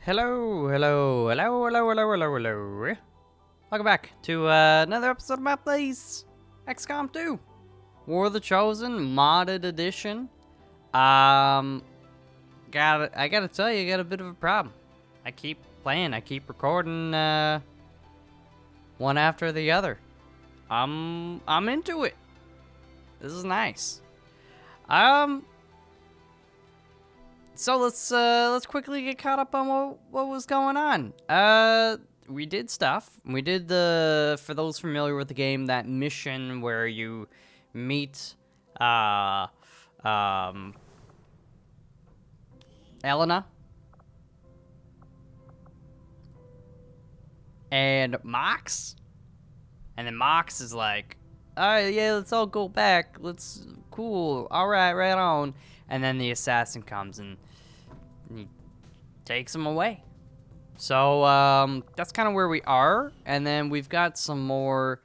Hello, hello, hello, hello, hello, hello, hello. Welcome back to another episode of my place, XCOM 2, War of the Chosen, modded edition. I gotta tell you, I got a bit of a problem. I keep playing, I keep recording, one after the other. I'm into it. This is nice. So let's quickly get caught up on what was going on. We did stuff. We did for those familiar with the game, that mission where you meet Elena and Mox. And then Mox is like, "Alright, yeah, let's all go back. Cool. Alright, right on." And then the assassin comes and he takes him away. So that's kind of where we are, and then we've got some more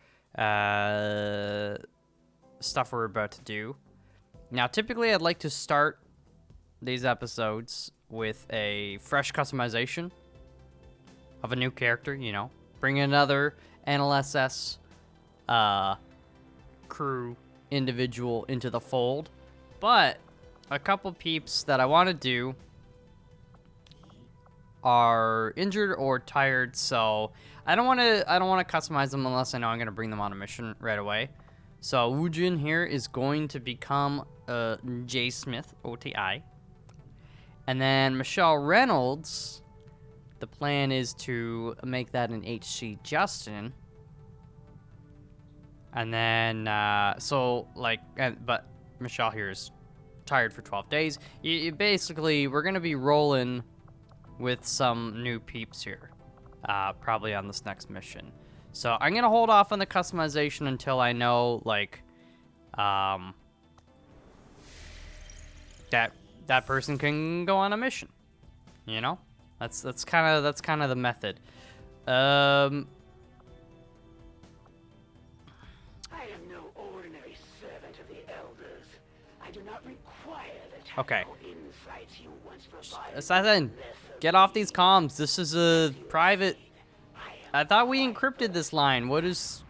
stuff we're about to do. Now, typically, I'd like to start these episodes with a fresh customization of a new character. You know, bring another NLSS crew individual into the fold, but a couple peeps that I want to do are injured or tired, so I don't want to customize them unless I know I'm going to bring them on a mission right away. So Woojin here is going to become J Smith OTI, and then Michelle Reynolds, the plan is to make that an HC Justin, and then but Michelle here is tired for 12 days. Basically, we're going to be rolling with some new peeps here, probably on this next mission. So I'm gonna hold off on the customization until I know, like, that person can go on a mission. You know, that's kind of the method. I am no ordinary servant of the elders. I do not require the Okay. insights you once provided. Assassin, get off these comms. This is a private. I thought we encrypted this line. What is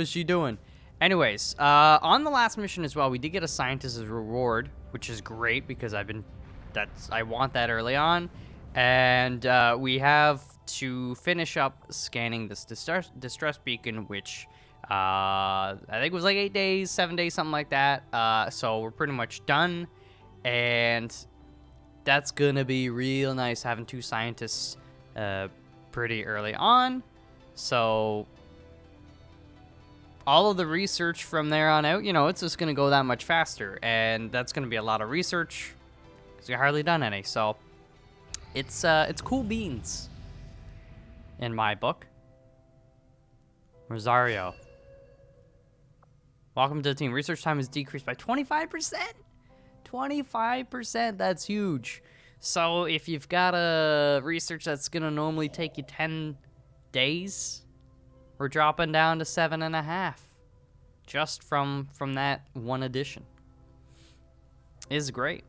she doing? Anyways, on the last mission as well, we did get a scientist's reward, which is great because I want that early on, and we have to finish up scanning this distress beacon, which I think was like 8 days, 7 days, something like that. So we're pretty much done, and that's gonna be real nice having two scientists pretty early on. So all of the research from there on out, you know, it's just gonna go that much faster, and that's gonna be a lot of research because we hardly done any. So it's cool beans in my book. Rosario, welcome to the team. Research time is decreased by 25%. 25%, that's huge. So if you've got a research that's gonna normally take you 10 days, we're dropping down to 7.5 just from that one addition. Is great.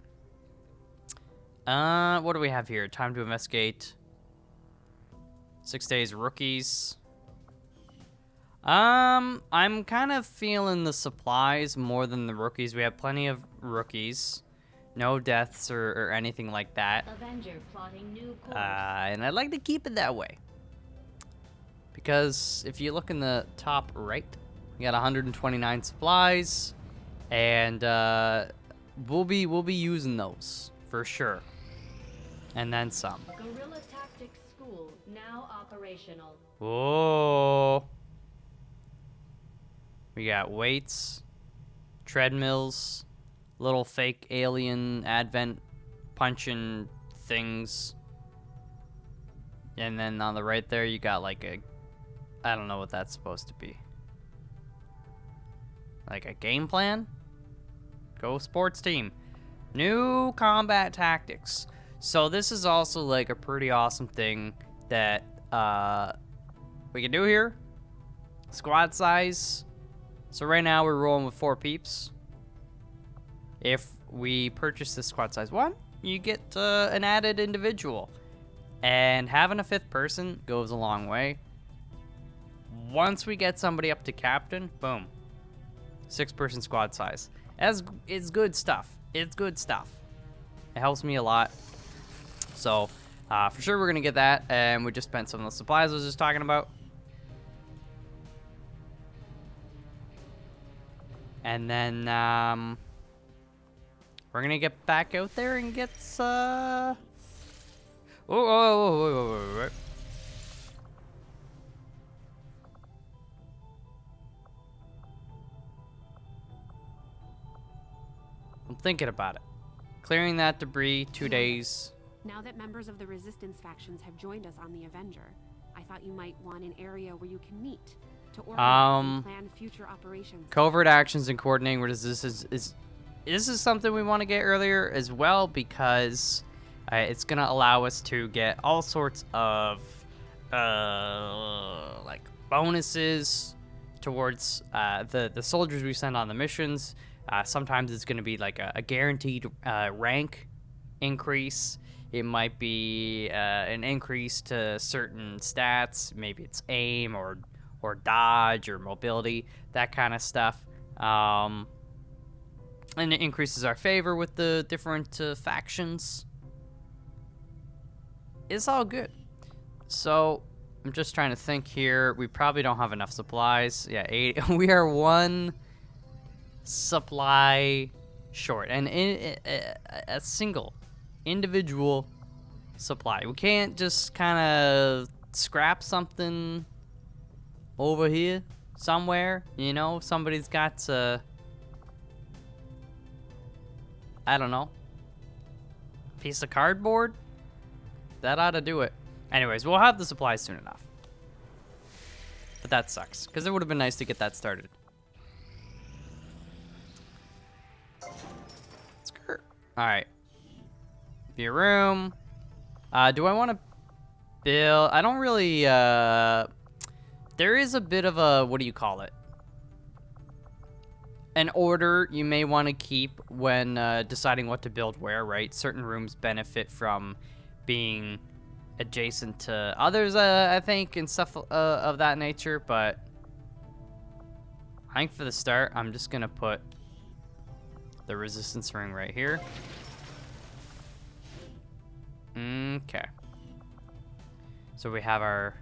What do we have here? Time to investigate. 6 days rookies. I'm kind of feeling the supplies more than the rookies. We have plenty of rookies. No deaths or anything like that. Avenger plotting new course. And I'd like to keep it that way. Because if you look in the top right, we got 129 supplies. And we'll be using those for sure. And then some. Guerrilla Tactics School now operational. Whoa. We got weights, treadmills, little fake alien advent punching things. And then on the right there, you got like I don't know what that's supposed to be. Like a game plan? Go sports team. New combat tactics. So this is also like a pretty awesome thing that we can do here. Squad size. So right now we're rolling with 4 peeps. If we purchase this squad size 1, you get an added individual. And having a 5th person goes a long way. Once we get somebody up to captain, boom. 6-person squad size. It's good stuff. It's good stuff. It helps me a lot. So, for sure we're going to get that. And we just spent some of the supplies I was just talking about. And then, we're going to get back out there and get, whoa. I'm thinking about it. Clearing that debris, 2 days. Now that members of the resistance factions have joined us on the Avenger, I thought you might want an area where you can meet to organize and plan future operations. Covert actions and coordinating with this is something we want to get earlier as well, because it's gonna allow us to get all sorts of like bonuses towards the soldiers we send on the missions. Sometimes it's going to be like a guaranteed rank increase. It might be an increase to certain stats. Maybe it's aim or dodge or mobility, that kind of stuff. And it increases our favor with the different factions. It's all good. So I'm just trying to think here. We probably don't have enough supplies. Yeah, 8. We are 1 supply short, and a single individual supply. We can't just kind of scrap something over here somewhere, you know. Somebody's got to, I don't know, piece of cardboard. That ought to do it. Anyways, we'll have the supplies soon enough, but that sucks because it would have been nice to get that started. All right. View room. Do I want to build? I don't really. There is a bit of a, what do you call it? An order you may want to keep when deciding what to build where, right? Certain rooms benefit from being adjacent to others, I think, and stuff of that nature. But I think for the start, I'm just gonna put the resistance ring right here. Okay. So we have our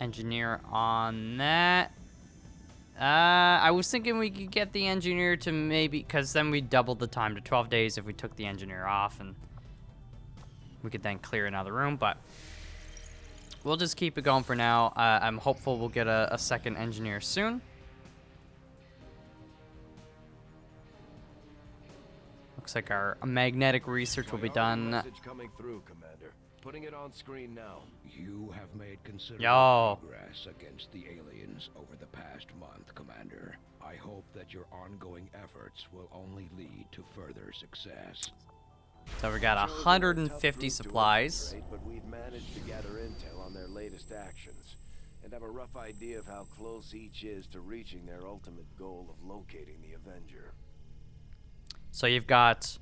engineer on that. I was thinking we could get the engineer to maybe, because then we doubled the time to 12 days if we took the engineer off, and we could then clear another room, but we'll just keep it going for now. I'm hopeful we'll get a second engineer soon. Looks like our magnetic research will be done. Message coming through, Commander. Putting it on screen now. You have made considerable progress against the aliens over the past month, Commander. I hope that your ongoing efforts will only lead to further success. So we got 150 supplies. But we've managed to gather intel on their latest actions and have a rough idea of how close each is to reaching their ultimate goal of locating the Avenger. So you've got,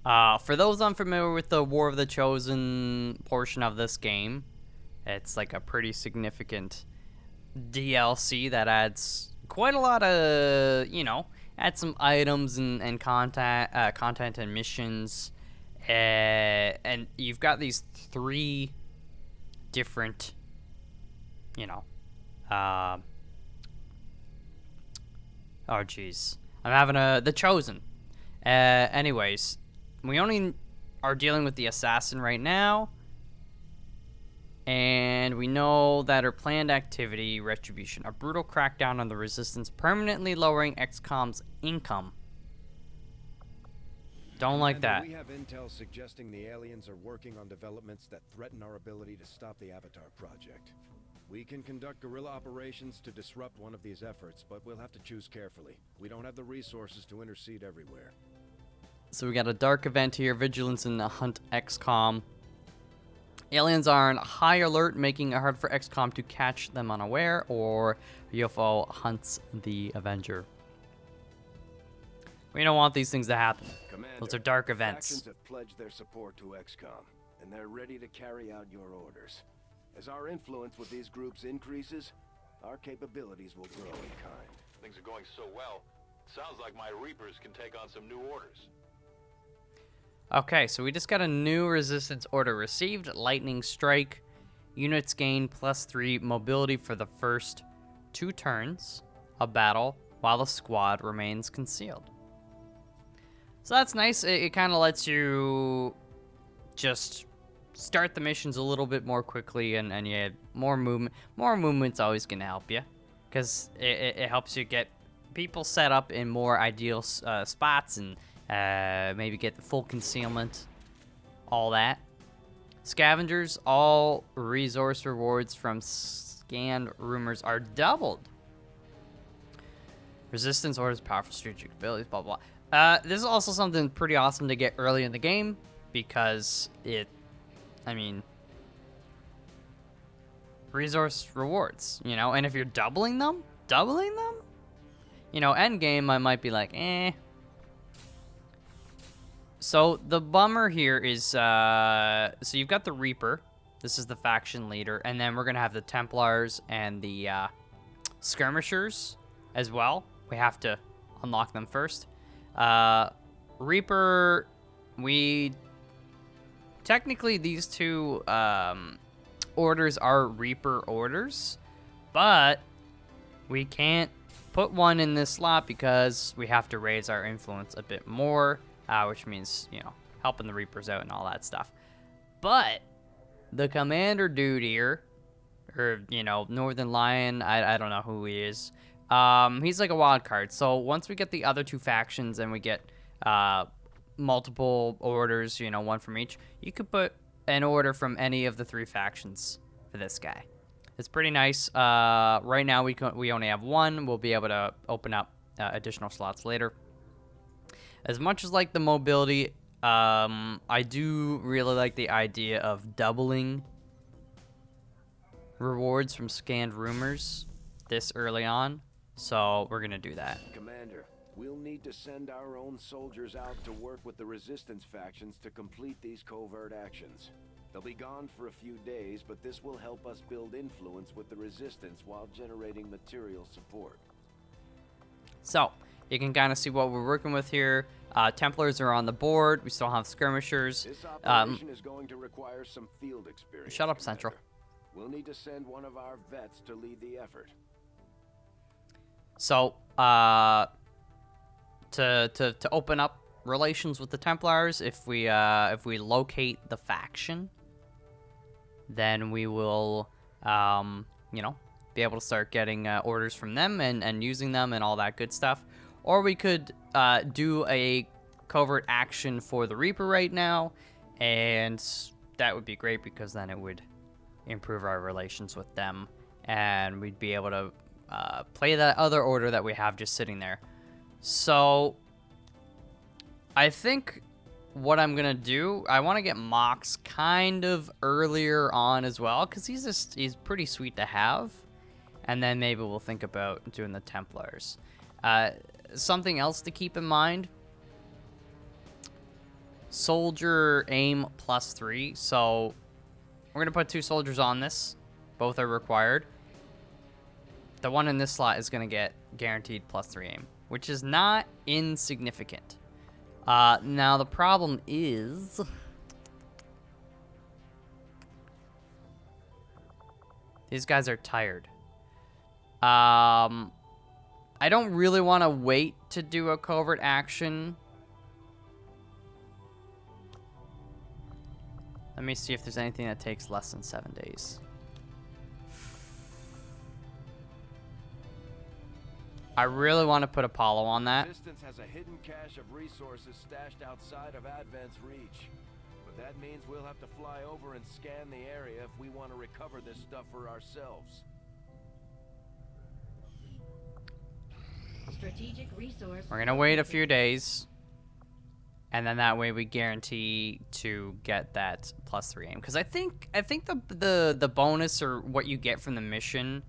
for those unfamiliar with the War of the Chosen portion of this game, it's like a pretty significant DLC that adds quite a lot of, you know, adds some items and content and missions. And you've got these 3 different, you know, oh geez, I'm having the Chosen. Anyways, we only are dealing with the assassin right now, and we know that our planned activity, Retribution, a brutal crackdown on the resistance, permanently lowering XCOM's income. Don't like that. We have intel suggesting the aliens are working on developments that threaten our ability to stop the Avatar project. We can conduct guerrilla operations to disrupt one of these efforts, but we'll have to choose carefully. We don't have the resources to intercede everywhere. So we got a dark event here, Vigilance and Hunt XCOM. Aliens are on high alert, making it hard for XCOM to catch them unaware, or UFO hunts the Avenger. We don't want these things to happen. Commander, those are dark events. factions have pledged their support to XCOM, and they're ready to carry out your orders. As our influence with these groups increases, our capabilities will grow in kind. Things are going so well. Sounds like my Reapers can take on some new orders. Okay, so we just got a new resistance order received. Lightning Strike. Units gain +3 mobility for the first 2 turns of battle while the squad remains concealed. So that's nice. It kind of lets you just start the missions a little bit more quickly, and yeah, more movement. More movement's always going to help you, because it helps you get people set up in more ideal spots, and maybe get the full concealment, all that. Scavengers, all resource rewards from scanned rumors are doubled. Resistance orders, powerful strategic abilities, blah, blah, blah. This is also something pretty awesome to get early in the game, because resource rewards, you know, and if you're doubling them, you know, end game, I might be like, eh. So the bummer here is, so you've got the Reaper. This is the faction leader, and then we're gonna have the Templars and the Skirmishers as well. We have to unlock them first. Reaper, technically these 2 orders are Reaper orders, but we can't put one in this slot because we have to raise our influence a bit more, which means, you know, helping the Reapers out and all that stuff. But the commander dude here, or, you know, Northern Lion, I don't know who he is. He's like a wild card. So once we get the other 2 factions and we get multiple orders, you know, 1 from each, you could put an order from any of the 3 factions for this guy. It's pretty nice. Right now we only have 1. We'll be able to open up additional slots later. As much as like the mobility, I do really like the idea of doubling rewards from scanned rumors this early on. So we're gonna do that. Commander, we'll need to send our own soldiers out to work with the resistance factions to complete these covert actions. They'll be gone for a few days, but this will help us build influence with the resistance while generating material support. So you can kind of see what we're working with here. Templars are on the board. We still have Skirmishers. This operation is going to require some field experience. Shut up, Commander. Central. We'll need to send one of our vets to lead the effort. So, to open up relations with the Templars, if we locate the faction, then we will, you know, be able to start getting orders from them and using them and all that good stuff. Or we could do a covert action for the Reaper right now, and that would be great because then it would improve our relations with them, and we'd be able to play that other order that we have just sitting there. So I think what I'm gonna do, I want to get Mox kind of earlier on as well, because he's pretty sweet to have, and then maybe we'll think about doing the Templars. Something else to keep in mind: soldier aim +3. So we're gonna put 2 soldiers on this. Both are required. The one in this slot is gonna get guaranteed +3 aim, which is not insignificant. Now the problem is these guys are tired. I don't really want to wait to do a covert action. Let me see if there's anything that takes less than 7 days. I really want to put Apollo on that. Resistance has a hidden cache of resources stashed outside of Advent's reach. But that means we'll have to fly over and scan the area if we want to recover this stuff for ourselves. Strategic resource. We're gonna wait a few days, and then that way we guarantee to get that +3 aim. Because I think the bonus, or what you get from the mission,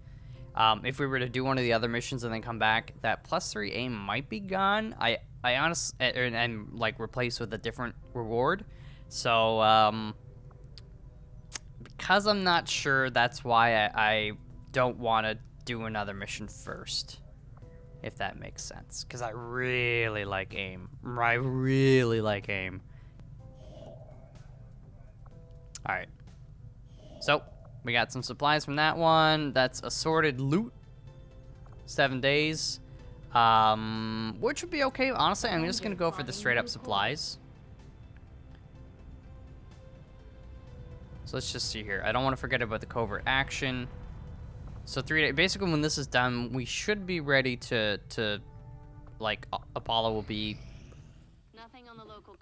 if we were to do one of the other missions and then come back, that +3 aim might be gone. I honestly, and like replaced with a different reward. So because I'm not sure, that's why I don't want to do another mission first. If that makes sense. Because I really like AIM. I really like AIM. Alright. So, we got some supplies from that one. That's assorted loot. 7 days. Which would be okay. Honestly, I'm just going to go for the straight up supplies. So let's just see here. I don't want to forget about the covert action. So 3 days. Basically, when this is done, we should be ready to like, Apollo will be Nothing on the local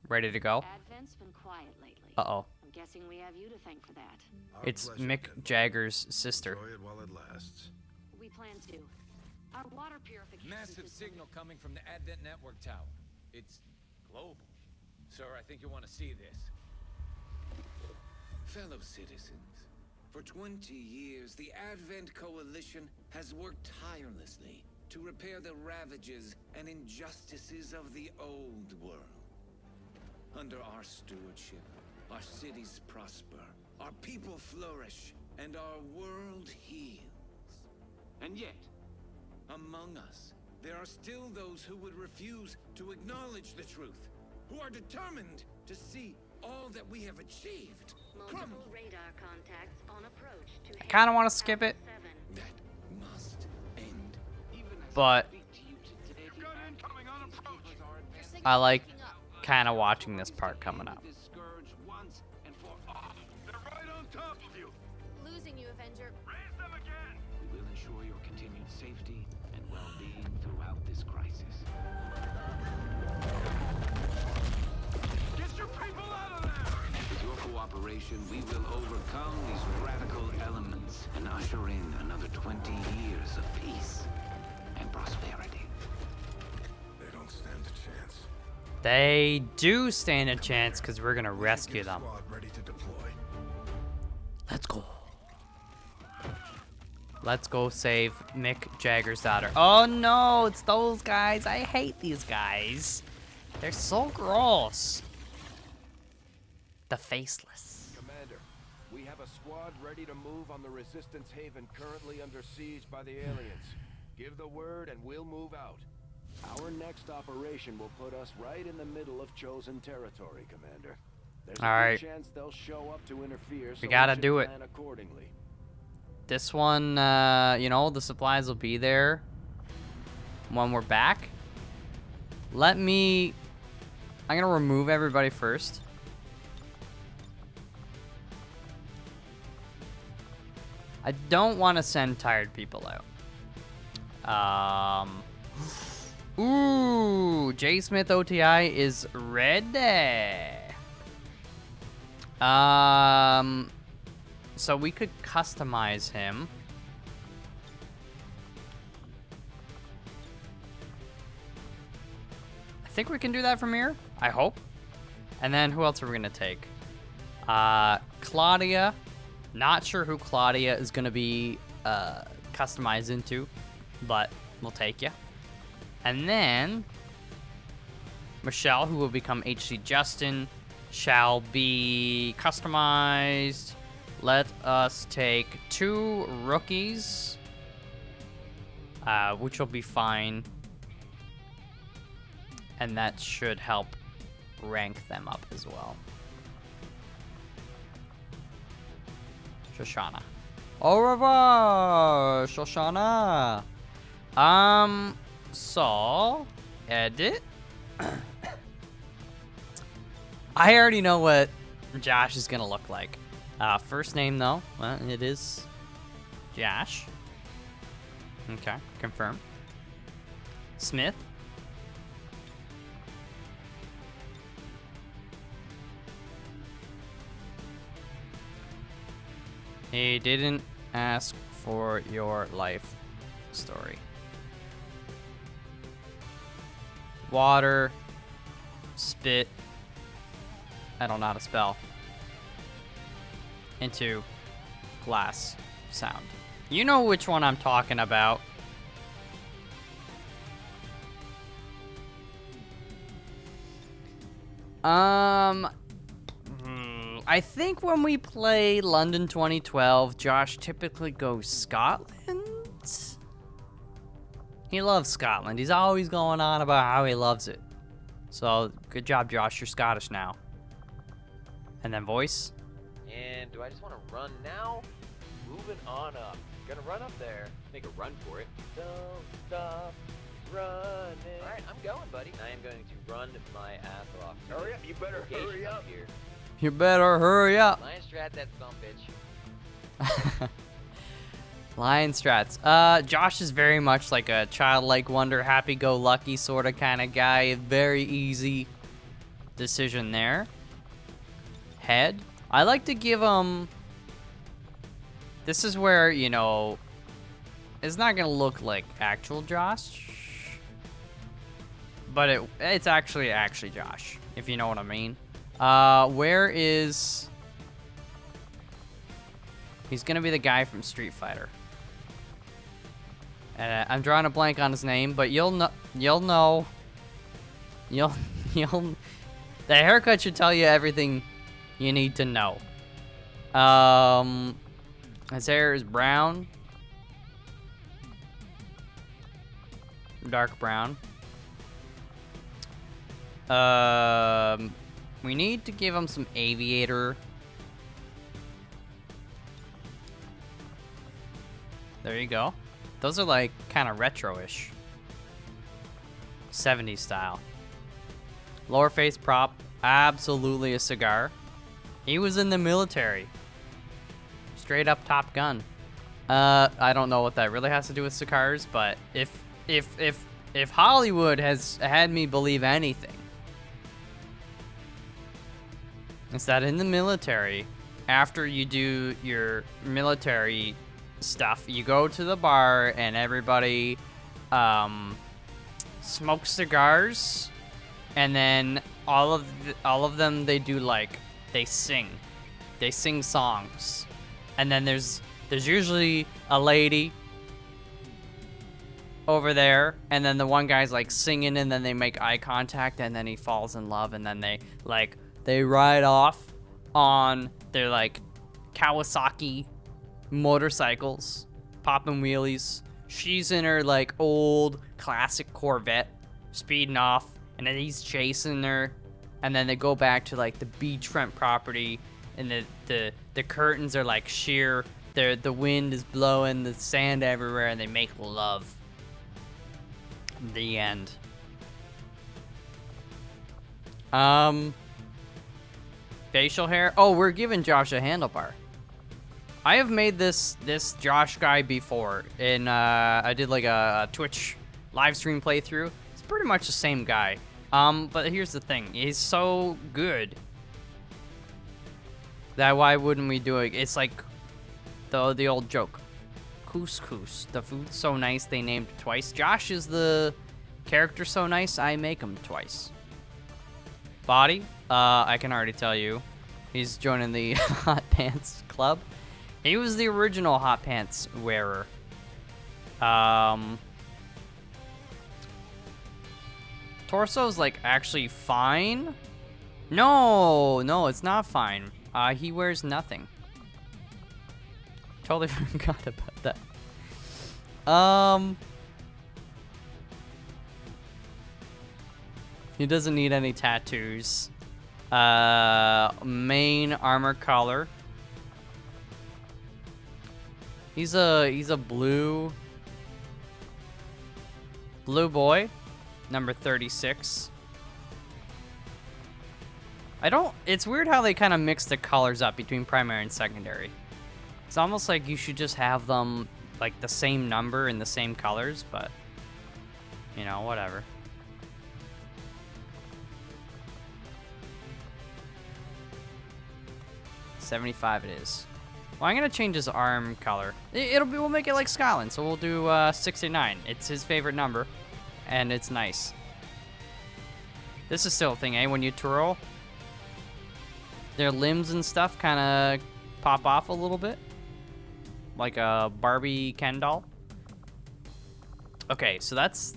ready to go. Advent's been quiet lately. Uh-oh. I'm guessing we have you to thank for that. It's Mick Jagger's sister. Enjoy it while it lasts. We plan to. Our water purification Massive signal coming from the Advent network tower. It's global. Sir, I think you'll want to see this. Fellow citizens, for 20 years, the Advent Coalition has worked tirelessly to repair the ravages and injustices of the old world. Under our stewardship, our cities prosper, our people flourish, and our world heals. And yet, among us, there are still those who would refuse to acknowledge the truth, who are determined to see all that we have achieved. Multiple radar contacts on approach to I kind of want to skip it, That must end. but I like kind of watching this part coming up. Losing you, Avenger. We will ensure your continued safety and well-being throughout this crisis. Get your people out of there! With your cooperation, we will overcome these radical elements and usher in another 20 years of peace and prosperity. They don't stand a chance. They do stand a chance because we're going to rescue them. Squad ready to deploy. Let's go. Let's go save Mick Jagger's daughter. Oh no, it's those guys. I hate these guys. They're so gross. The faceless. Commander, we have a squad ready to move on the Resistance Haven currently under siege by the aliens. Give the word and we'll move out. Our next operation will put us right in the middle of chosen territory, Commander. There's a Alright. good chance they'll show up to interfere, so We gotta should do it. plan accordingly. This one, you know, the supplies will be there when we're back. I'm gonna remove everybody first. I don't want to send tired people out. Ooh, J. Smith OTI is ready. So we could customize him. I think we can do that from here. I hope. And then who else are we gonna take? Claudia. Not sure who Claudia is gonna be customized into, but we'll take you. And then Michelle, who will become HC Justin, shall be customized. Let us take 2 rookies, which will be fine. And that should help rank them up as well. Shoshana. Au revoir, Shoshana. So, edit. I already know what Josh is gonna look like. First name though, well, it is Josh. Okay, confirm. Smith. He didn't ask for your life story. Water, spit, I don't know how to spell, into glass sound. You know which one I'm talking about. I think when we play London 2012, Josh typically goes Scotland. He loves Scotland. He's always going on about how he loves it. So, good job, Josh. You're Scottish now. And then voice. And do I just want to run now? Moving on up. Gonna run up there. Make a run for it. Don't stop running. Alright, I'm going, buddy. I am going to run my ass off. Hurry up, you better hurry up. Here. You better hurry up. Lion strat that son bitch. Lion strats. Josh is very much like a childlike wonder, happy-go-lucky sort of kind of guy. Very easy decision there. Head. I like to give him... This is where, you know, it's not going to look like actual Josh. But it's actually Josh, if you know what I mean. Where is... He's going to be the guy from Street Fighter. I'm drawing a blank on his name, but you'll know. The haircut should tell you everything you need to know. His hair is brown. Dark brown. We need to give him some aviator. There you go. Those are like kind of retro-ish. 70s style. Lower face prop. Absolutely a cigar. He was in the military. Straight up Top Gun. I don't know what that really has to do with cigars, but if Hollywood has had me believe anything, it's that in the military, after you do your military stuff, you go to the bar and everybody smokes cigars, and then all of them, they do like they sing songs, and then there's usually a lady over there, and then the one guy's like singing, and then they make eye contact, and then he falls in love, and then they ride off on their like Kawasaki motorcycles, popping wheelies. She's in her like old classic Corvette, speeding off, and then he's chasing her, and then they go back to like the beachfront property, and the curtains are like sheer. The wind is blowing, the sand everywhere, and they make love. The end. Facial hair. Oh, we're giving Josh a handlebar. I have made this Josh guy before. I did like a Twitch live stream playthrough. It's pretty much the same guy. But here's the thing. He's so good that why wouldn't we do it? It's like the old joke. Couscous. The food's so nice they named it twice. Josh is the character so nice I make him twice. Body. I can already tell you. He's joining the Hot Pants Club. He was the original Hot Pants wearer. Torso's like actually fine. No, it's not fine. He wears nothing. Totally forgot about that. He doesn't need any tattoos. Main armor color. He's a blue boy, number 36. It's weird how they kind of mix the colors up between primary and secondary. It's almost like you should just have them like the same number and the same colors, but you know, whatever. $75 it is. Well, I'm gonna change his arm color. We'll make it like Scotland, so we'll do 69. It's his favorite number, and it's nice. This is still a thing, eh? When you twirl, their limbs and stuff kind of pop off a little bit, like a Barbie Ken doll. Okay, so that's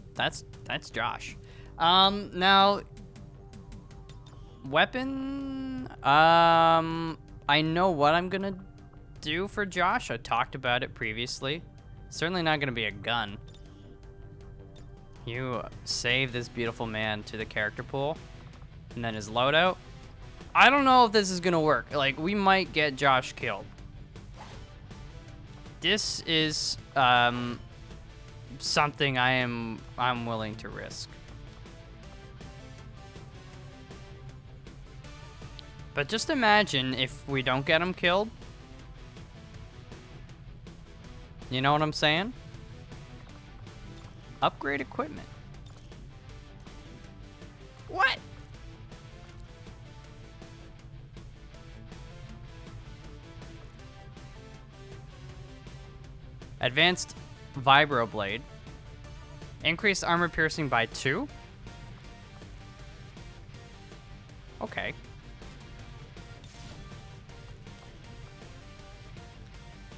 Josh. Now, weapon. I know what I'm gonna do for Josh. I talked about it previously. Certainly not gonna be a gun. You save this beautiful man to the character pool, and then his loadout. I don't know if this is gonna work. Like, we might get Josh killed. This is something I'm willing to risk. But just imagine if we don't get him killed. You know what I'm saying? Upgrade equipment. What? Advanced vibroblade. Increased armor piercing by 2. Okay.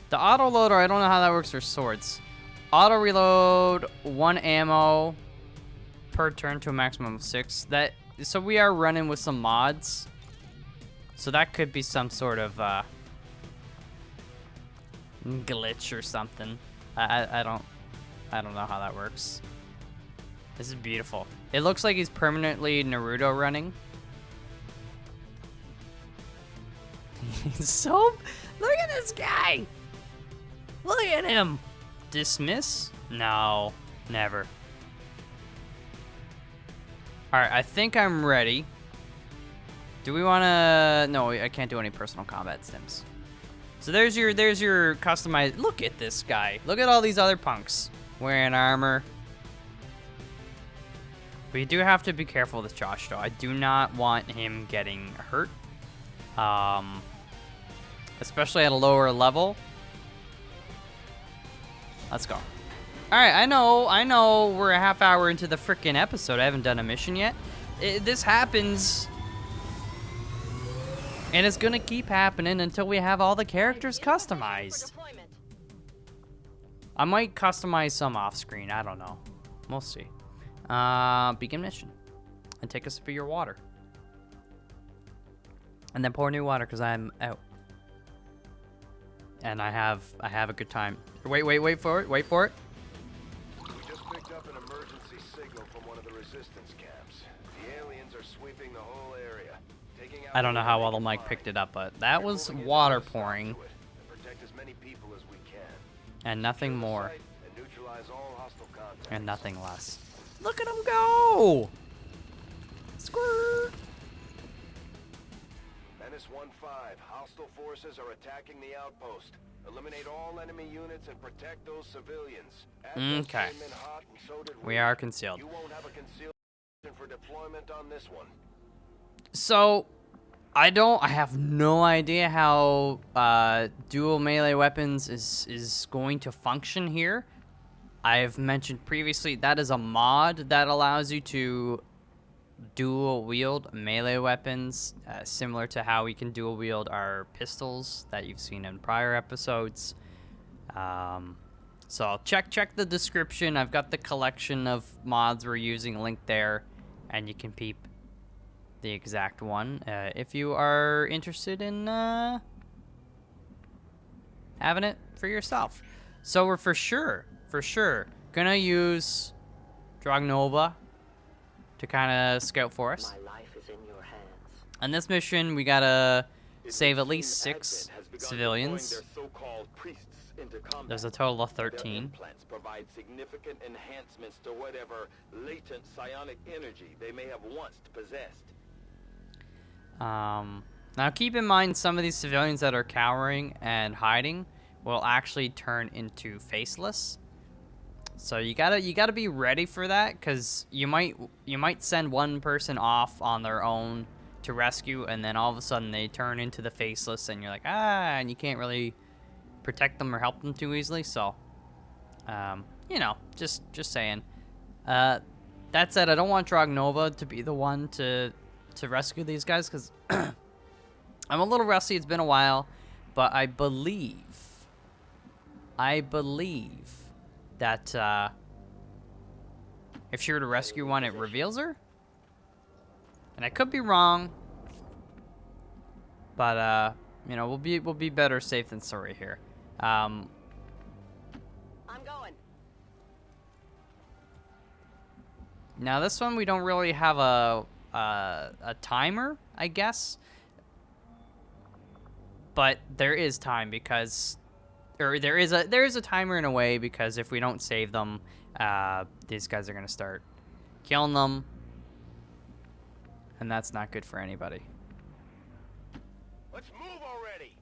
The auto loader, I don't know how that works for swords. Auto reload 1 ammo per turn to a maximum of 6. So we are running with some mods. So that could be some sort of glitch or something. I don't know how that works. This is beautiful. It looks like he's permanently Naruto running. He's so... Look at this guy! Look at him! Dismiss? No, never. Alright, I think I'm ready. Do we wanna... No, I can't do any personal combat stims. So there's your customized... Look at this guy. Look at all these other punks wearing armor. But you do have to be careful with Josh, though. I do not want him getting hurt. Especially at a lower level. Let's go. Alright, I know we're a half hour into the frickin' episode. I haven't done a mission yet. This happens... And it's gonna keep happening until we have all the characters customized. I might customize some off screen, I don't know. We'll see. Begin mission. And take a sip of your water. And then pour new water because I'm out. And I have a good time. Wait for it. Wait for it. We just picked up an emergency signal from one of the resistance camps. The aliens are sweeping the whole area. I don't know how well the mic picked it up, but that was water pouring. Protect as many people as we can. And nothing more. And neutralize all hostile contacts. And nothing less. Look at him go! Squirt! Menace 1-5. Hostile forces are attacking the outpost. Eliminate all enemy units and protect those civilians. Okay. We are concealed. You won't have a concealed for deployment on this one. So, I have no idea how dual melee weapons is going to function here. I've mentioned previously that is a mod that allows you to dual wield melee weapons, similar to how we can dual wield our pistols that you've seen in prior episodes. So check the description. I've got the collection of mods we're using linked there, and you can peep the exact one if you are interested in having it for yourself. So we're for sure gonna use Dragnova to kind of scout for us. My life is in your hands. On this mission, we gotta save at least 6 civilians. There's a total of 13. Implants provide significant enhancements to whatever latent psionic energy they may have once possessed. Now keep in mind some of these civilians that are cowering and hiding will actually turn into faceless. So you gotta be ready for that, because you might send one person off on their own to rescue, and then all of a sudden they turn into the faceless, and you're like, and you can't really protect them or help them too easily. So, you know, just saying. That said, I don't want Dragnova to be the one to rescue these guys, because I'm a little rusty. It's been a while, but I believe that if she were to rescue one, it reveals her. And I could be wrong, but You know, we'll be better safe than sorry here. I'm going. Now this one we don't really have a timer, I guess. But there is time because, or there is a timer in a way, because if we don't save them, these guys are gonna start killing them, and that's not good for anybody. Let's move already.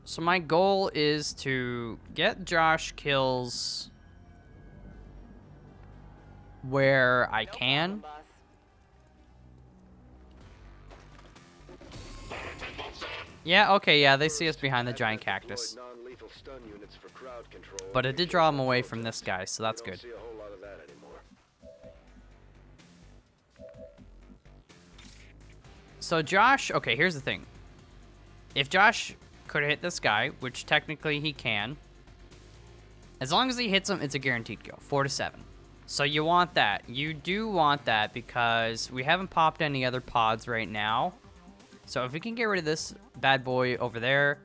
So my goal is to get Josh kills where I can. Yeah, okay, yeah, they see us behind the giant cactus. But it did draw them away from this guy, so that's good. So Josh, okay, here's the thing. If Josh could hit this guy, which technically he can, as long as he hits him, it's a guaranteed kill, 4 to 7. So you want that. You do want that because we haven't popped any other pods right now. So if we can get rid of this bad boy over there,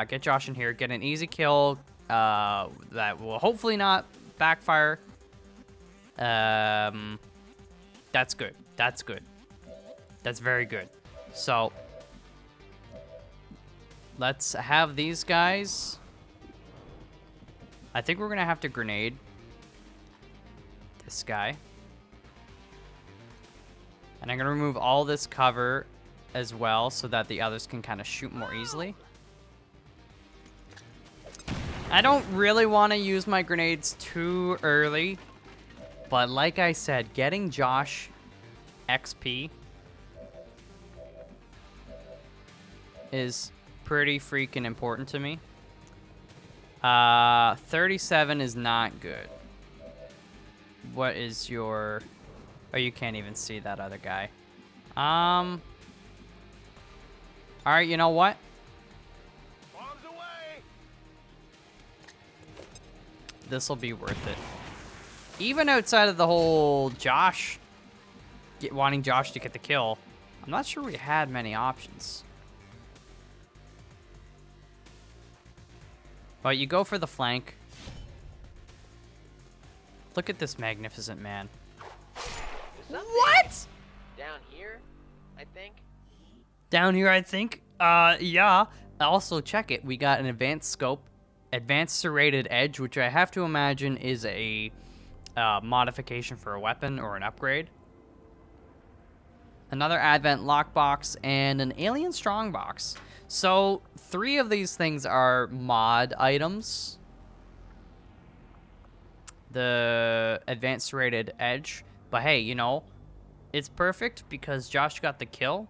get Josh in here, get an easy kill that will hopefully not backfire. That's good. That's good. That's very good. So let's have these guys. I think we're gonna have to grenade this guy. And I'm gonna remove all this cover as well so that the others can kind of shoot more easily. I don't really want to use my grenades too early, but like I said, getting Josh XP is pretty freaking important to me. 37 is not good. What is your... Oh, you can't even see that other guy. Alright, you know what? Bombs away. This'll be worth it. Even outside of the whole Josh... wanting Josh to get the kill, I'm not sure we had many options. But you go for the flank. Look at this magnificent man. What? Down here, I think. Down here, I think. Yeah. Also, check it. We got an advanced scope, advanced serrated edge, which I have to imagine is a modification for a weapon or an upgrade. Another advent lockbox and an alien strongbox. So 3 of these things are mod items. The advanced serrated edge. But hey, you know, it's perfect because Josh got the kill.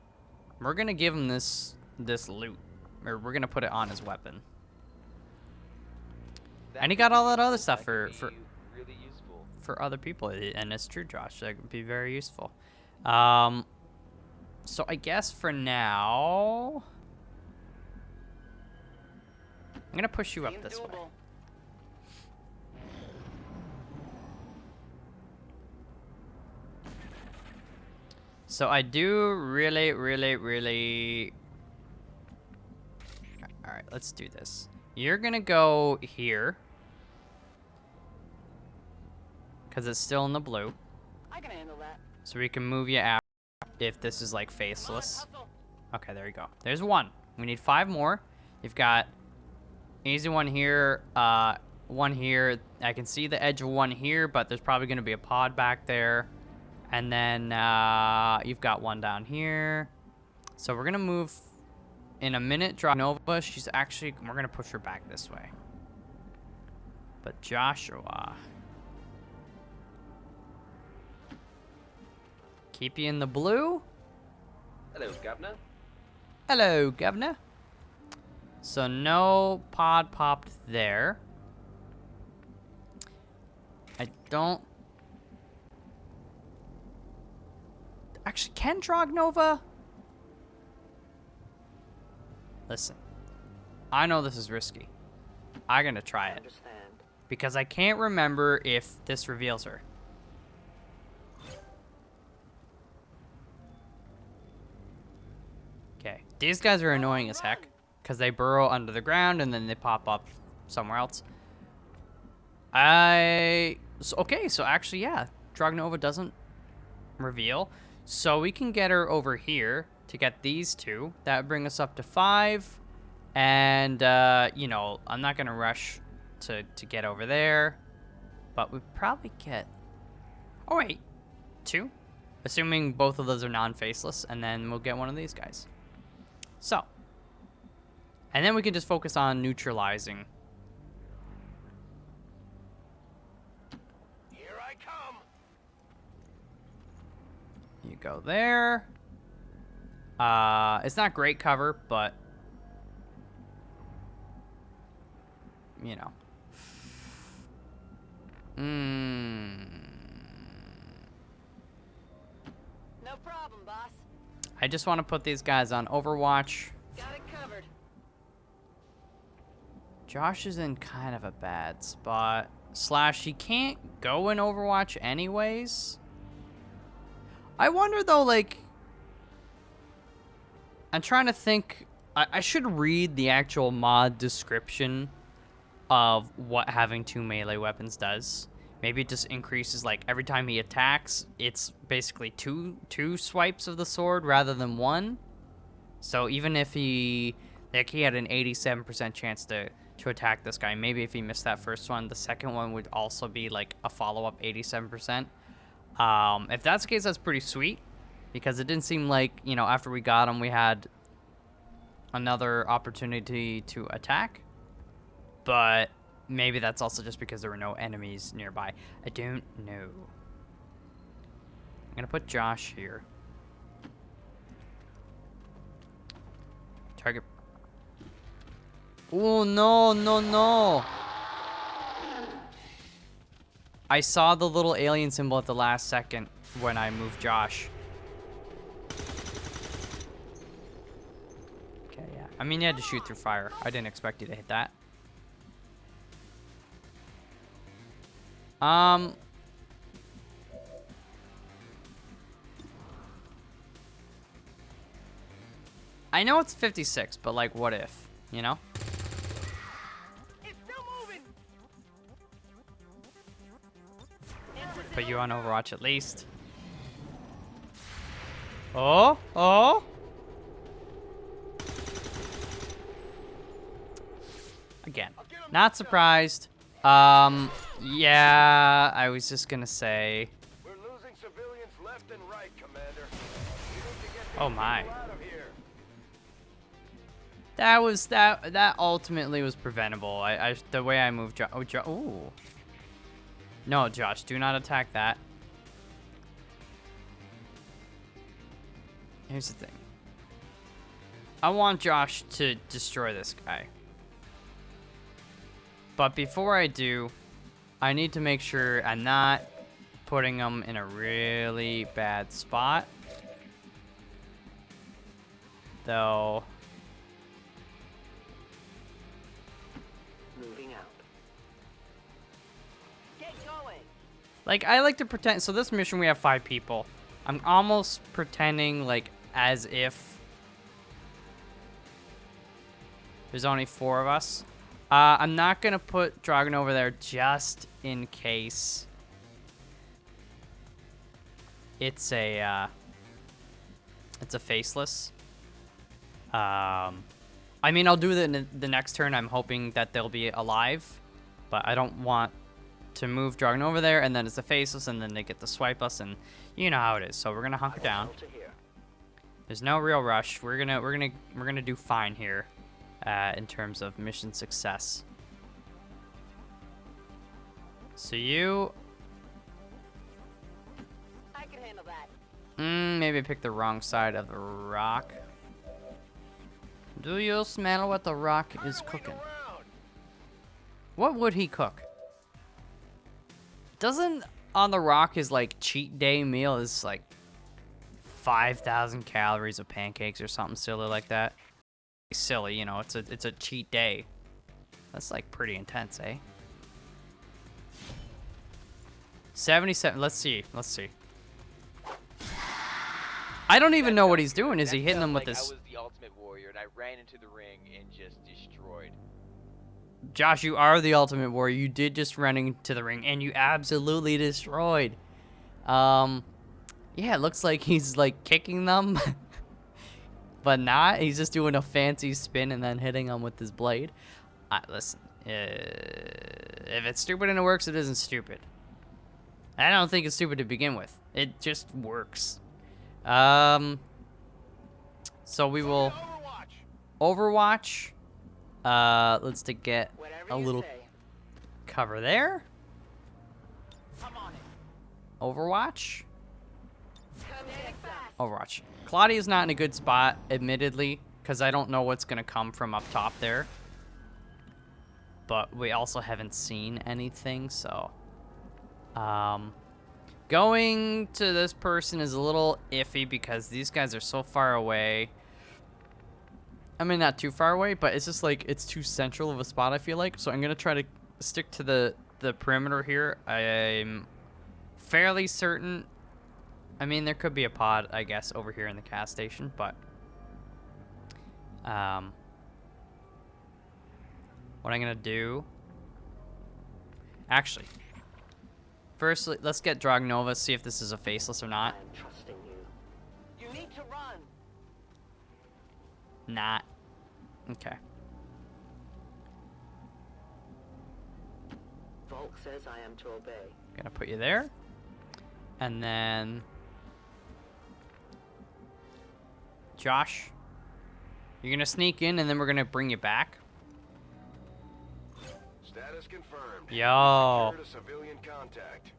We're gonna give him this loot, or we're gonna put it on his weapon. And he got all that other stuff for really useful for other people, and it's true, Josh. That could be very useful. So I guess for now, I'm gonna push you up this way. So I do really... Alright, let's do this. You're gonna go here. Because it's still in the blue. I can handle that. So we can move you out if this is like faceless. Okay, there you go. There's 1. We need 5 more. You've got easy one here, 1 here. I can see the edge of 1 here, but there's probably gonna be a pod back there. And then you've got 1 down here. So we're gonna move in a minute. Draw Nova. She's actually, we're gonna push her back this way. But Joshua, keep you in the blue. Hello, Governor. Hello, Governor. So no pod popped there. I don't... Actually, can Drog Nova? Listen, I know this is risky. I'm gonna try it. Because I can't remember if this reveals her. Okay, these guys are annoying as heck because they burrow under the ground and then they pop up somewhere else. Okay, so actually, yeah, Dragnova doesn't reveal. So we can get her over here to get these two. That would bring us up to 5. And, you know, I'm not going to rush to get over there. But we probably get... Oh, wait. 2? Assuming both of those are non-faceless. And then we'll get one of these guys. So. And then we can just focus on neutralizing. Here I come. You go there. It's not great cover, but... You know. No problem, boss. I just want to put these guys on Overwatch. Got it covered. Josh is in kind of a bad spot. Slash, he can't go in Overwatch anyways. I wonder though, like... I'm trying to think... I should read the actual mod description of what having 2 melee weapons does. Maybe it just increases, like, every time he attacks, it's basically two swipes of the sword rather than 1. So even if he had an 87% chance to attack this guy, maybe if he missed that first one, the second one would also be, like, a follow-up 87%. If that's the case, that's pretty sweet, because it didn't seem like, you know, after we got him, we had another opportunity to attack. But maybe that's also just because there were no enemies nearby. I don't know. I'm gonna put Josh here. Target. Oh, no, no, no. I saw the little alien symbol at the last second when I moved Josh. Okay, yeah. I mean, you had to shoot through fire. I didn't expect you to hit that. I know it's 56, but like, what if, you know? It's still moving. Put you on Overwatch at least. Oh, oh. Again, not surprised. Yeah, I was just gonna say. We're losing civilians left and right, Commander. Oh my. That ultimately was preventable. The way I moved ooh. No, Josh, do not attack that. Here's the thing. I want Josh to destroy this guy. But before I do, I need to make sure I'm not putting him in a really bad spot. Though. Moving out. Get going. Like, I like to pretend. So this mission, we have 5 people. I'm almost pretending like as if there's only 4 of us. I'm not gonna put Dragon over there just in case it's a faceless. I mean, I'll do it in the next turn. I'm hoping that they'll be alive, but I don't want to move Dragon over there and then it's a faceless and then they get to swipe us, and you know how it is. So we're gonna hunker down. There's no real rush. We're gonna do fine here. In terms of mission success. So you... I can handle that. Maybe I picked the wrong side of the rock. Do you smell what the rock is cooking? What would he cook? Doesn't on the rock his like cheat day meal is like 5,000 calories of pancakes or something silly like that? Silly, you know, it's a cheat day. That's like pretty intense, eh? 77. Let's see. I don't even know what he's doing. Is he hitting them with like this? I was the Ultimate Warrior and I ran into the ring and just destroyed. Josh, you are the Ultimate Warrior. You did just run into the ring and you absolutely destroyed. Yeah, it looks like he's like kicking them. But not. He's just doing a fancy spin and then hitting them with his blade. Listen, if it's stupid and it works, it isn't stupid. I don't think it's stupid to begin with. It just works. So we will Overwatch. Let's get a little cover there. Overwatch. Overwatch. Claudia's not in a good spot, admittedly, because I don't know what's going to come from up top there. But we also haven't seen anything, so... going to this person is a little iffy because these guys are so far away. I mean, not too far away, but it's just like, it's too central of a spot, I feel like. So I'm going to try to stick to the perimeter here. I'm fairly certain... I mean, there could be a pod, I guess, over here in the gas station, but... what I'm gonna do... Actually... First, let's get Dragnova, see if this is a faceless or not. I'm trusting you. You need to run. Not. Okay. Volk says I am to obey. Gonna put you there. And then... Josh, you're gonna sneak in and then we're gonna bring you back. Status confirmed. Yo. Secured a civilian contact.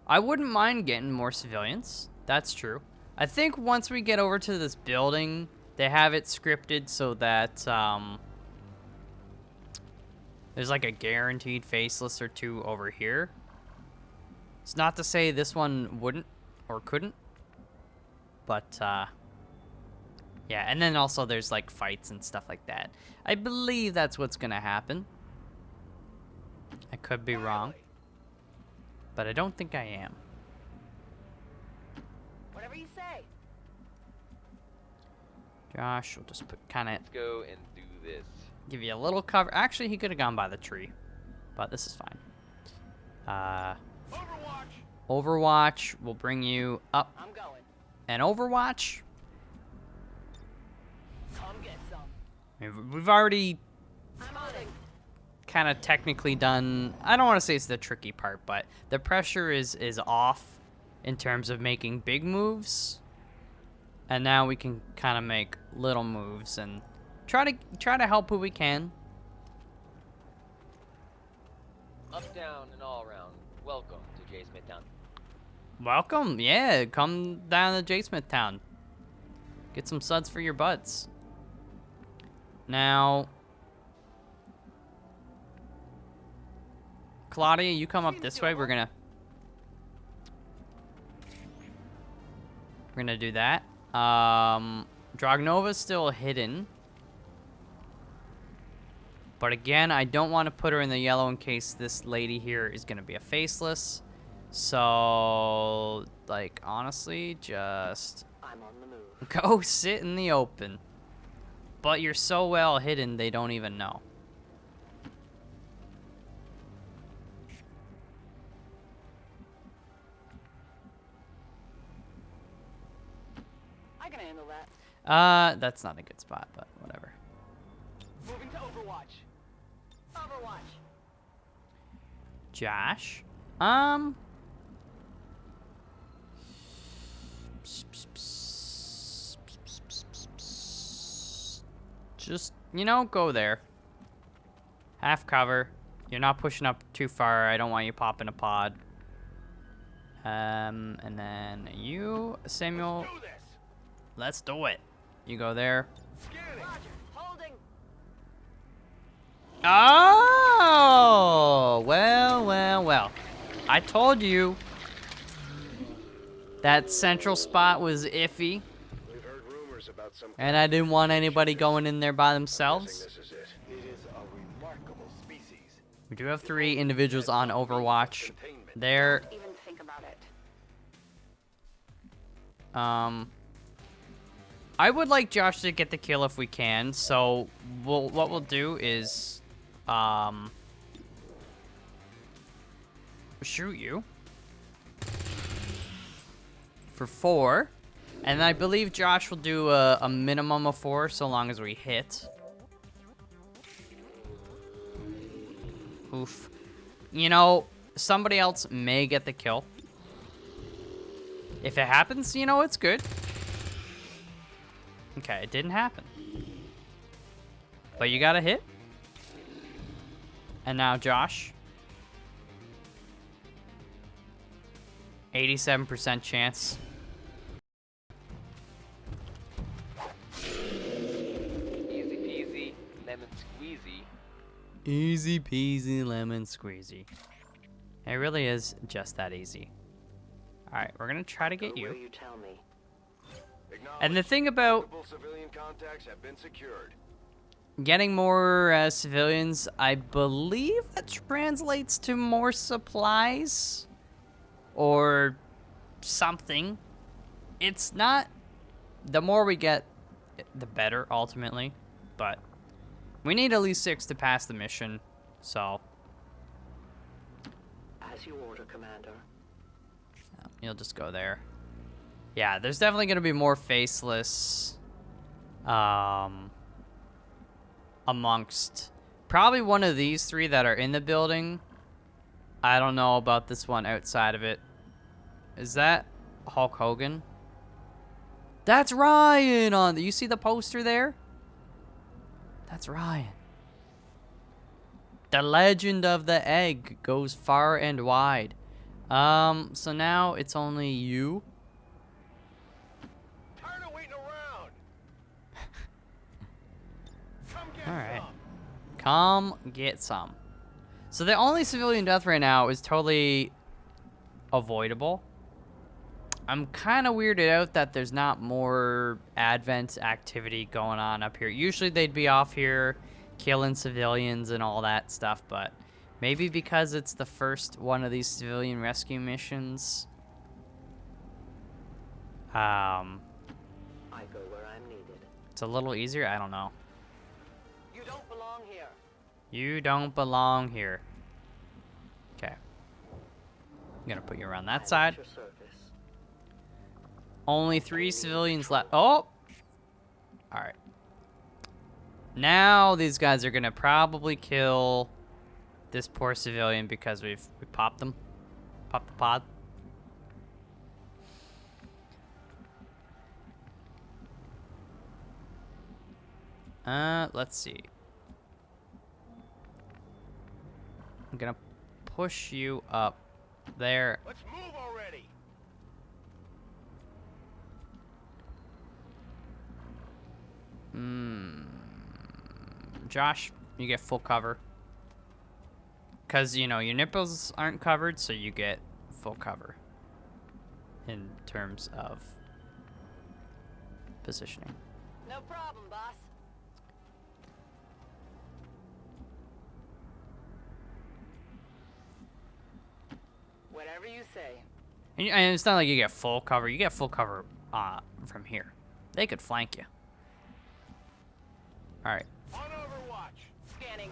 I wouldn't mind getting more civilians. That's true. I think once we get over to this building, they have it scripted so that there's like a guaranteed faceless or two over here. It's not to say this one wouldn't or couldn't, but yeah, and then also there's like fights and stuff like that. I believe that's what's gonna happen. I could be wrong, but I don't think I am. Whatever you say. Josh, we'll just put kind of Let's go and do this. give you a little cover. Actually, he could have gone by the tree, but this is fine. Overwatch will bring you up. I'm going. And Overwatch, Come get some. I mean, we've already I'm on it. kind of technically done. I don't want to say it's the tricky part, but the pressure is off in terms of making big moves, and now we can kind of make little moves and try to help who we can. Up, down, and all around. Welcome to J. Smithtown. Welcome, yeah, come down to J. Smithtown. Get some suds for your butts. Now, Claudia, you come up this way. We're gonna do that. Dragnova's still hidden. But again, I don't want to put her in the yellow in case this lady here is gonna be a faceless. So, like, honestly, just I'm on the move. go sit in the open. But you're so well hidden, they don't even know. I can handle that. That's not a good spot, but whatever. Moving to Overwatch. Overwatch. Josh, just, you know, go there. Half cover. You're not pushing up too far. I don't want you popping a pod. And then you, Samuel. Let's do it. You go there. Roger. Holding. Oh, well. I told you that central spot was iffy. We've heard rumors about some And I didn't want anybody going in there by themselves. This is it. It is a remarkable species. We do have 3 individuals on Overwatch. There. Even think about it. I would like Josh to get the kill if we can, so what we'll do is, shoot you for 4, and I believe Josh will do a minimum of 4 so long as we hit. Oof. You know, somebody else may get the kill. If it happens, you know, it's good. Okay, it didn't happen. But you got a hit. And now Josh. 87% chance. Easy peasy, lemon squeezy. Easy peasy lemon squeezy. It really is just that easy. Alright, we're gonna try to get you. You tell me. And the thing about civilian contacts have been secured. getting more civilians, I believe that translates to more supplies or something. It's not, the more we get, the better ultimately, but we need at least 6 to pass the mission, so. As you order, Commander. You'll just go there. Yeah, there's definitely going to be more faceless amongst probably one of these 3 that are in the building. I don't know about this one outside of it. Is that Hulk Hogan? That's Ryan on the, you see the poster there? That's Ryan. The legend of the egg goes far and wide. So now it's only you. Tired of waiting around. Come get All right. some. Come get some. So the only civilian death right now is totally avoidable. I'm kind of weirded out that there's not more Advent activity going on up here. Usually they'd be off here killing civilians and all that stuff, but maybe because it's the first one of these civilian rescue missions. I go where I'm needed. It's a little easier. I don't know. You don't belong here. You don't belong here. Okay. I'm gonna put you around that side. Your service. Only 3 civilians left. Oh! Alright. Now these guys are gonna probably kill this poor civilian because we popped them. Popped the pod. Let's see. I'm gonna push you up there. Let's move already. Josh, you get full cover. Because, you know, your nipples aren't covered, so you get full cover. In terms of positioning. No problem, boss. Whatever you say. And it's not like you get full cover. You get full cover from here. They could flank you. Alright. On Overwatch. Scanning.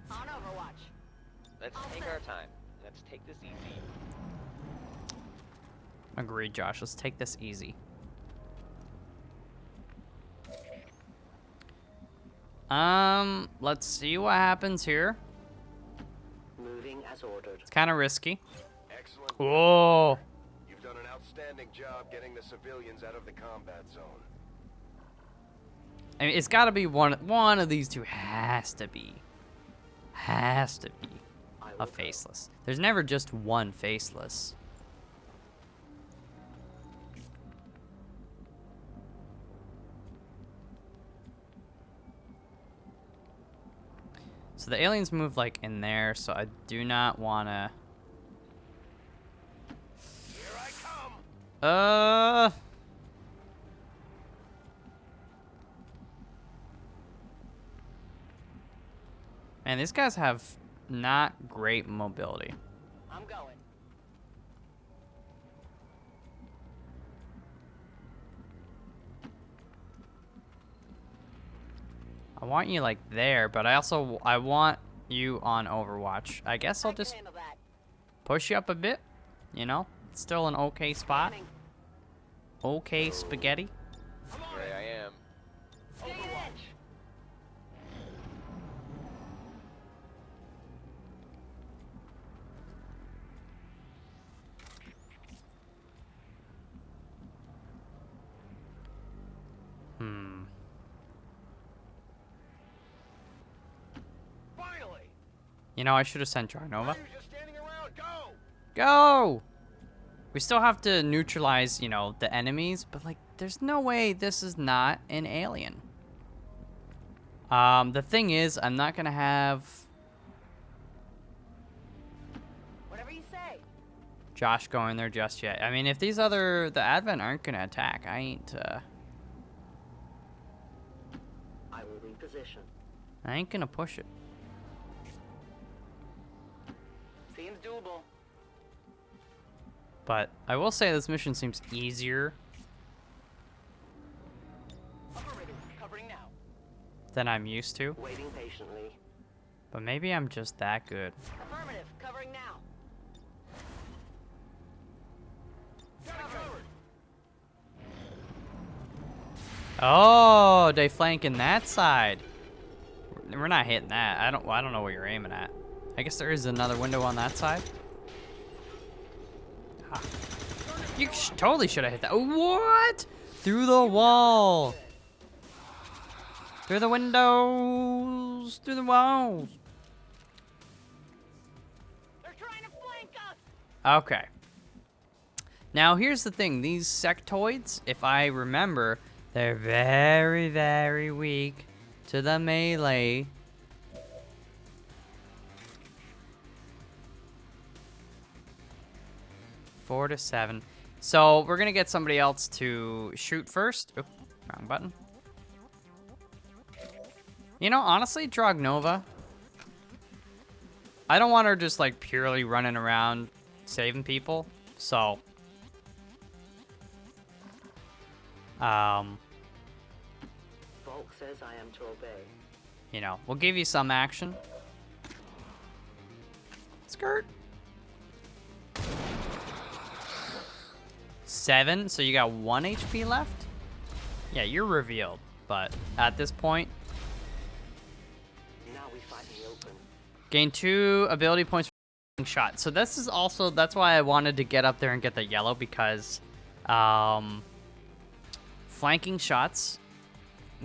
On Overwatch. Let's take our time. Let's take this easy. Agreed, Josh. Let's take this easy. Let's see what happens here. Moving as ordered. It's kind of risky. Excellent. Whoa. You've done an outstanding job getting the civilians out of the combat zone. I mean, it's got to be one of these 2 has to be a faceless. There's never just one faceless. So the aliens move like in there, so I do not want to. Here I come. Man, these guys have not great mobility. I'm going. want you like there, but I want you on Overwatch. I guess I'll just push you up a bit. You know, it's still an okay spot. Okay, spaghetti. Here I am. You know, I should have sent Jarnova. Go! We still have to neutralize, you know, the enemies, but like, there's no way this is not an alien. The thing is, I'm not gonna have Whatever you say. Josh go in there just yet. I mean, if the Advent aren't gonna attack, I ain't I will reposition. I ain't gonna push it. Seems doable. But I will say this mission seems easier Covering now. than I'm used to. Waiting patiently. But maybe I'm just that good. Affirmative. Covering now. Oh, they flanking that side. We're not hitting that. I don't know what you're aiming at. I guess there is another window on that side. Ah. You totally should have hit that. What? Through the wall. Through the windows. Through the walls. They're trying to flank us. Okay. Now here's the thing. These sectoids, if I remember, they're very, very weak to the melee. Four to 7. So we're gonna get somebody else to shoot first. Oop, wrong button. You know, honestly, Dragnova, I don't want her just like purely running around saving people. So, Volk says I am to obey. you know, we'll give you some action. Skirt. 7, so you got 1 HP left? Yeah, you're revealed, but at this point, Now we fight in the open. gain 2 ability points for shot. So this is also, that's why I wanted to get up there and get the yellow, because flanking shots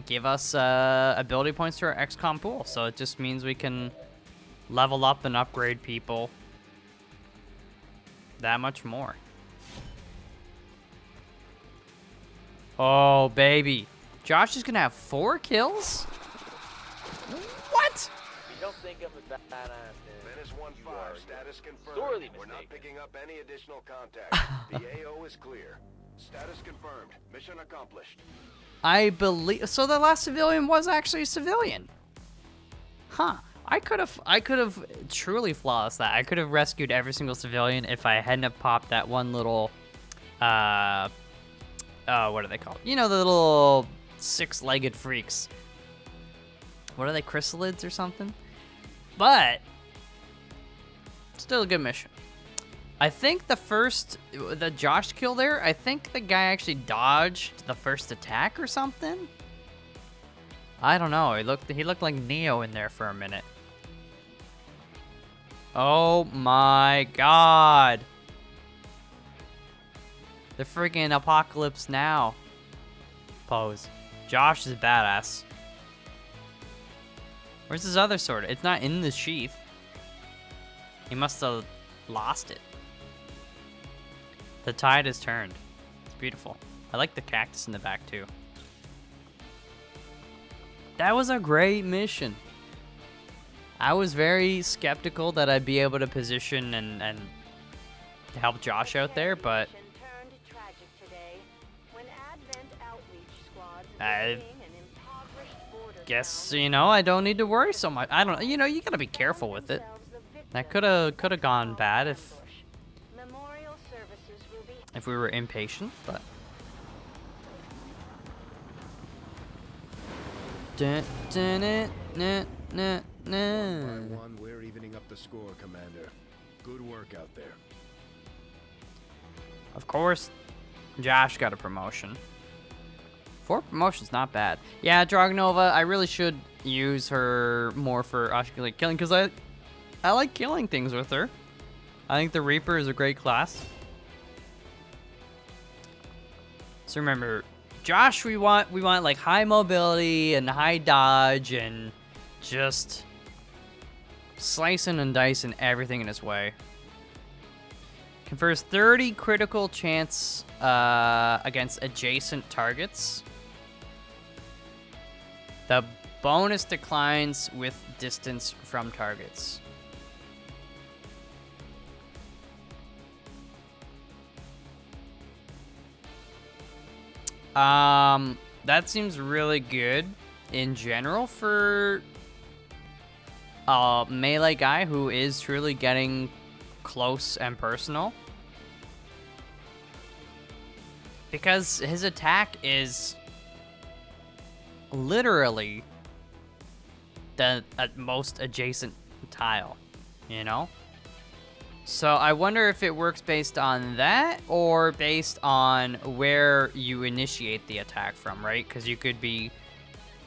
give us ability points to our XCOM pool. So it just means we can level up and upgrade people that much more. Oh, baby. Josh is going to have 4 kills? What? If you don't think I'm a badass, then Menace 1-5, status confirmed. sorely We're not mistaken. picking up any additional contact. The AO is clear. Status confirmed. Mission accomplished. I believe so. The last civilian was actually a civilian. Huh. I could have truly flawless that. I could have rescued every single civilian if I hadn't have popped that one little what are they called? You know, the little 6-legged freaks. What are they, chrysalids or something? But still a good mission. I think the Josh kill there, I think the guy actually dodged the first attack or something. I don't know. He looked like Neo in there for a minute. Oh my god. The freaking apocalypse now. Pose. Josh is badass. Where's his other sword? It's not in the sheath. He must have lost it. The tide has turned. It's beautiful. I like the cactus in the back too. That was a great mission. I was very skeptical that I'd be able to position and help Josh out there, but I guess, you know, I don't need to worry so much. I don't, you know, you gotta be careful with it. That could have gone bad if we were impatient, but Dun, dun, dun, dun, dun, One dun. by one, we're evening up the score, Commander. Good work out there. Of course, Josh got a promotion. 4 promotions, not bad. Yeah, Dragonova, I really should use her more for actually killing, because I like killing things with her. I think the Reaper is a great class. So remember, Josh, we want like high mobility and high dodge and just slicing and dicing everything in his way. Confers 30 critical chance against adjacent targets. The bonus declines with distance from targets. That seems really good in general for a melee guy who is truly getting close and personal. Because his attack is literally the most adjacent tile, you know? So I wonder if it works based on that or based on where you initiate the attack from, right? Because you could be,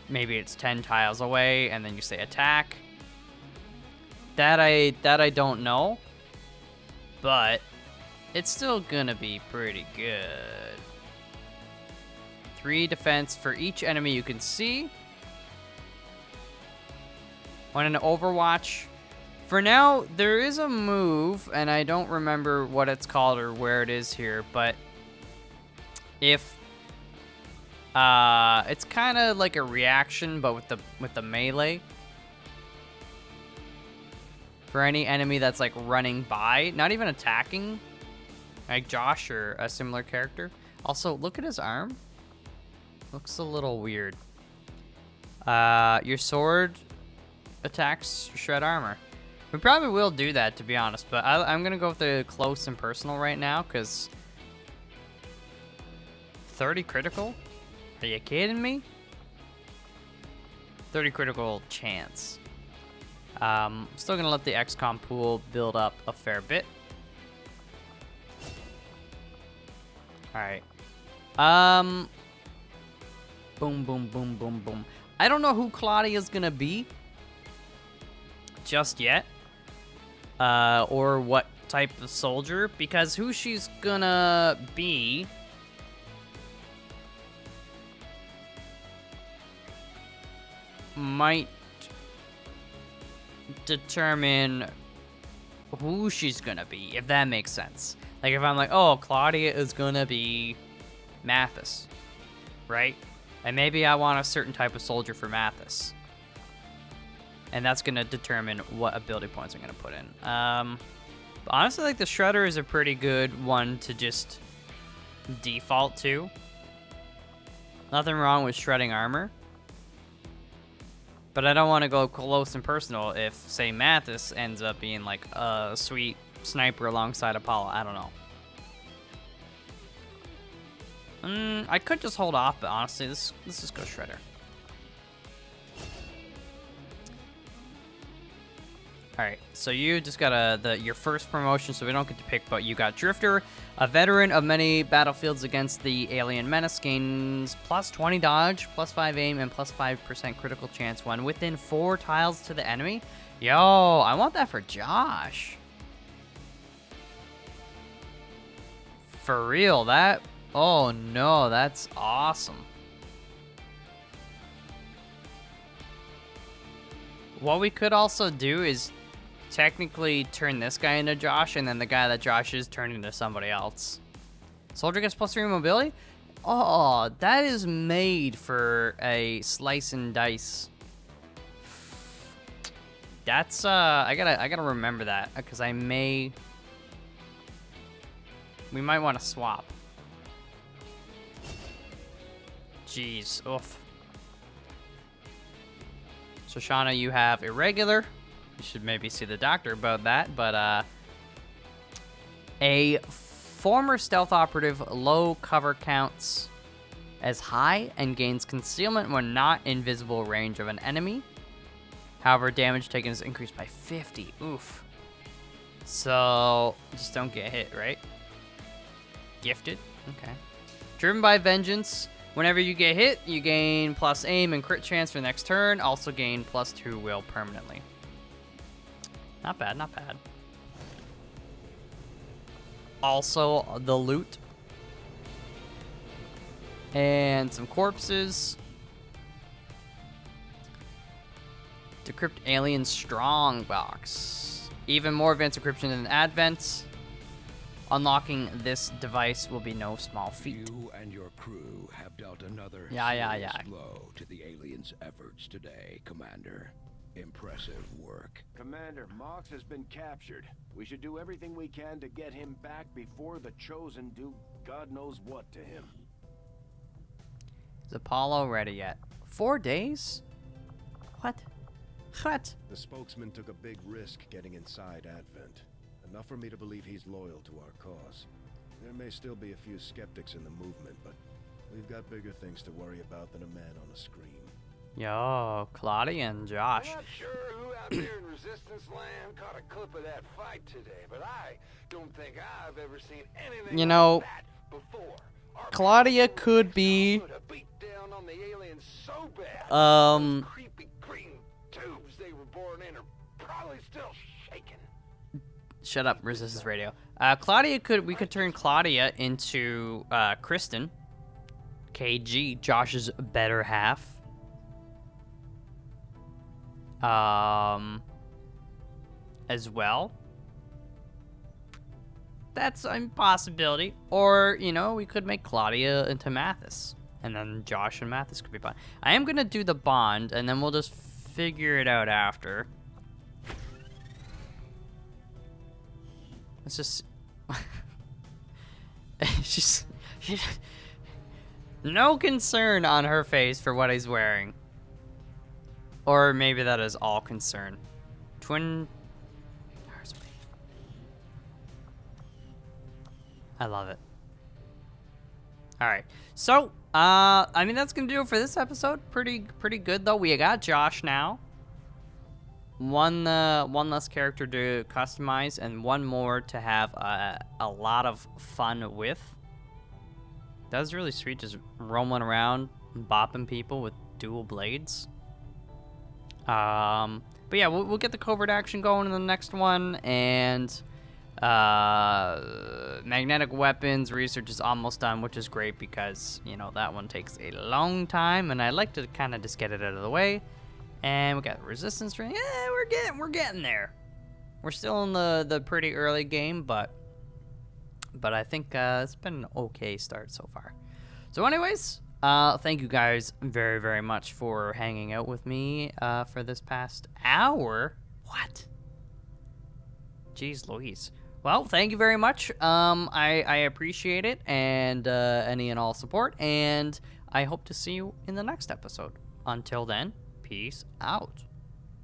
maybe it's 10 tiles away and then you say attack. That I don't know, but it's still gonna be pretty good. 3 defense for each enemy you can see. When in Overwatch, for now, there is a move, and I don't remember what it's called or where it is here, but if it's kind of like a reaction, but with the melee. For any enemy that's like running by, not even attacking, like Josh or a similar character. Also, look at his arm. Looks a little weird. Your sword attacks shred armor. We probably will do that, to be honest, but I'm gonna go with the close and personal right now, because 30 critical? Are you kidding me? 30 critical chance. Still gonna let the XCOM pool build up a fair bit. Alright. Boom, boom, boom, boom, boom. I don't know who Claudia's gonna be just yet. Or what type of soldier, because who she's gonna be might determine who she's gonna be, if that makes sense. Like if I'm like, oh, Claudia is gonna be Mathis, right? And maybe I want a certain type of soldier for Mathis. And that's gonna determine what ability points I'm gonna put in. But honestly, like the Shredder is a pretty good one to just default to. Nothing wrong with shredding armor. But I don't want to go close and personal if, say, Mathis ends up being like a sweet sniper alongside Apollo. I don't know. I could just hold off, but honestly, let's just go Shredder. Alright, so you just got your first promotion, so we don't get to pick, but you got Drifter, a veteran of many battlefields against the alien menace, gains plus 20 dodge, plus 5 aim, and plus 5% critical chance when within 4 tiles to the enemy. Yo, I want that for Josh. For real, that... Oh no, that's awesome. What we could also do is technically turn this guy into Josh, and then the guy that Josh is turned into somebody else. Soldier gets plus 3 mobility? Oh, that is made for a slice and dice. That's I gotta remember that, because we might want to swap. Jeez, oof. So Shauna, you have irregular. You should maybe see the doctor about that, but a former stealth operative, low cover counts, as high and gains concealment when not in visible range of an enemy. However, damage taken is increased by 50. Oof. So, just don't get hit, right? Gifted? Okay. Driven by vengeance. Whenever you get hit, you gain plus aim and crit chance for the next turn. Also gain +2 will permanently. Not bad, not bad. Also, the loot. And some corpses. Decrypt Alien Strongbox. Even more advanced encryption than Advent. Unlocking this device will be no small feat. You and your crew have dealt another Yeah. blow to the aliens' efforts today, Commander. Impressive work. Commander, Mox has been captured. We should do everything we can to get him back before the Chosen do God knows what to him. Is Apollo ready yet? 4 days? What? What? The spokesman took a big risk getting inside Advent. Enough for me to believe he's loyal to our cause. There may still be a few skeptics in the movement, but we've got bigger things to worry about than a man on a screen. Yo, Claudia and Josh. I'm not sure who out there in Resistance Land caught a clip of that fight today, but I don't think I've ever seen anything You know, like that before. Claudia could be Put a beat down on the aliens so bad. Those creepy green tubes they were born in are probably still shaking. Shut up, Resistance Radio. We could turn Claudia into Kristen. KG, Josh's better half. As well. That's a possibility. Or, you know, we could make Claudia into Mathis. And then Josh and Mathis could be fine. I am going to do the bond, and then we'll just figure it out after. Let's just... she's no concern on her face for what he's wearing. Or maybe that is all concern. Twin... I love it. Alright. So, I mean, that's going to do it for this episode. Pretty good, though. We got Josh now. One less character to customize, and one more to have a lot of fun with. That was really sweet, just roaming around, bopping people with dual blades. But yeah, we'll get the covert action going in the next one, and magnetic weapons research is almost done, which is great because, you know, that one takes a long time, and I like to kind of just get it out of the way. And we got resistance ring. Yeah, we're getting there. We're still in the pretty early game, but I think it's been an okay start so far. So anyways, thank you guys very, very much for hanging out with me for this past hour. What? Jeez Louise. Well, thank you very much. I appreciate it, and any and all support, and I hope to see you in the next episode. Until then, peace out.